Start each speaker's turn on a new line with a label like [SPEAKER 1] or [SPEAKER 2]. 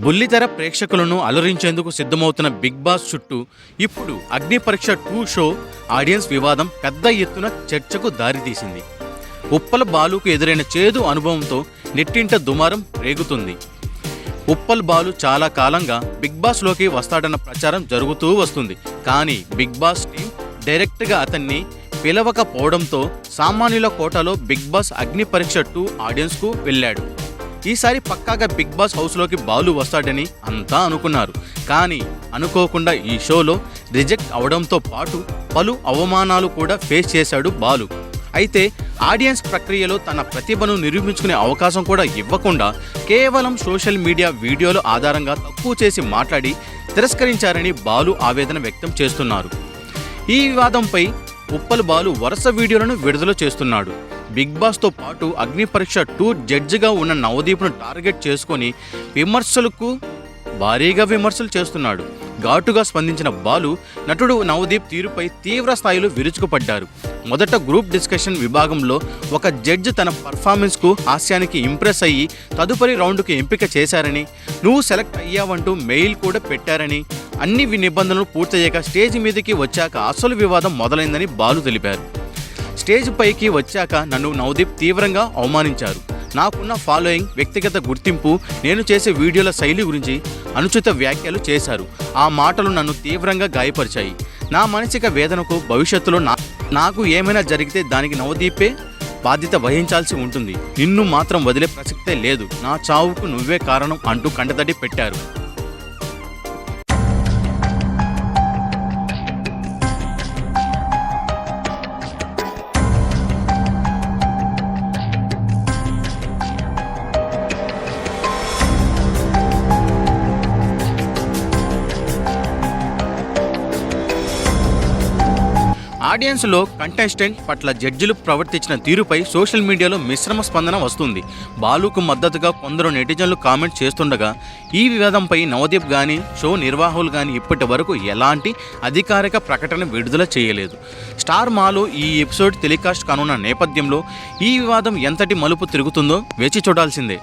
[SPEAKER 1] బుల్లితెర ప్రేక్షకులను అలరించేందుకు సిద్ధమవుతున్న బిగ్ బాస్ చుట్టూ ఇప్పుడు అగ్ని పరీక్ష 2 షో ఆడియన్స్ వివాదం పెద్ద ఎత్తున చర్చకు దారితీసింది. ఉప్పల్ బాలుకు ఎదురైన చేదు అనుభవంతో నెట్టింట దుమారం రేగుతుంది. ఉప్పల్ బాలు చాలా కాలంగా బిగ్ బాస్లోకి వస్తాడన్న ప్రచారం జరుగుతూ వస్తుంది. కానీ బిగ్ బాస్ టీం డైరెక్ట్గా అతన్ని పిలవకపోవడంతో సామాన్యుల కోటాలో బిగ్ బాస్ అగ్ని పరీక్ష 2 ఆడియన్స్కు వెళ్ళాడు. ఈసారి పక్కాగా బిగ్ బాస్ హౌస్లోకి బాలు వస్తాడని అంతా అనుకున్నారు. కానీ అనుకోకుండా ఈ షోలో రిజెక్ట్ అవడంతో పాటు పలు అవమానాలు కూడా ఫేస్ చేశాడు బాలు. అయితే ఆడియన్స్ ప్రక్రియలో తన ప్రతిభను నిరూపించుకునే అవకాశం కూడా ఇవ్వకుండా కేవలం సోషల్ మీడియా వీడియోల ఆధారంగా తక్కువ చేసి మాట్లాడి తిరస్కరించారని బాలు ఆవేదన వ్యక్తం చేస్తున్నారు. ఈ వివాదంపై ఉప్పల్ బాలు వరుస వీడియోలను విడుదల చేస్తున్నాడు. బిగ్ బాస్తో పాటు అగ్ని పరీక్ష 2 జడ్జిగా ఉన్న నవదీప్ను టార్గెట్ చేసుకొని భారీగా విమర్శలు చేస్తున్నాడు. ఘాటుగా స్పందించిన బాలు నటుడు నవదీప్ తీరుపై తీవ్ర స్థాయిలో విరుచుకుపడ్డారు. మొదట గ్రూప్ డిస్కషన్ విభాగంలో ఒక జడ్జి తన పర్ఫార్మెన్స్కు హాస్యానికి ఇంప్రెస్ అయ్యి తదుపరి రౌండ్కు ఎంపిక చేశారని, నువ్వు సెలెక్ట్ అయ్యావంటూ మెయిల్ కూడా పెట్టారని, అన్ని నిబంధనలు పూర్తయ్యాక స్టేజ్ మీదకి వచ్చాక అసలు వివాదం మొదలైందని బాలు తెలిపారు. స్టేజ్ పైకి వచ్చాక నన్ను నవదీప్ తీవ్రంగా అవమానించారు. నాకున్న ఫాలోయింగ్, వ్యక్తిగత గుర్తింపు, నేను చేసే వీడియోల శైలి గురించి అనుచిత వ్యాఖ్యలు చేశారు. ఆ మాటలు నన్ను తీవ్రంగా గాయపరిచాయి. నా మానసిక వేదనకు భవిష్యత్తులో నాకు ఏమైనా జరిగితే దానికి నవదీపే బాధ్యత వహించాల్సి ఉంటుంది. నిన్ను మాత్రం వదిలే ప్రసక్తే లేదు. నా చావుకు నువ్వే కారణం అంటూ కంటతడి పెట్టారు. ఆడియన్స్లో కంటెస్టెంట్ పట్ల జడ్జిలు ప్రవర్తించిన తీరుపై సోషల్ మీడియాలో మిశ్రమ స్పందన వస్తుంది. బాలుకు మద్దతుగా కొందరు నెటిజన్లు కామెంట్ చేస్తుండగా ఈ వివాదంపై నవదీప్ కానీ షో నిర్వాహకులు కానీ ఇప్పటి వరకు ఎలాంటి అధికారిక ప్రకటన విడుదల చేయలేదు. స్టార్ మాలో ఈ ఎపిసోడ్ టెలికాస్ట్ కానున్న నేపథ్యంలో ఈ వివాదం ఎంతటి మలుపు తిరుగుతుందో వేచి చూడాల్సిందే.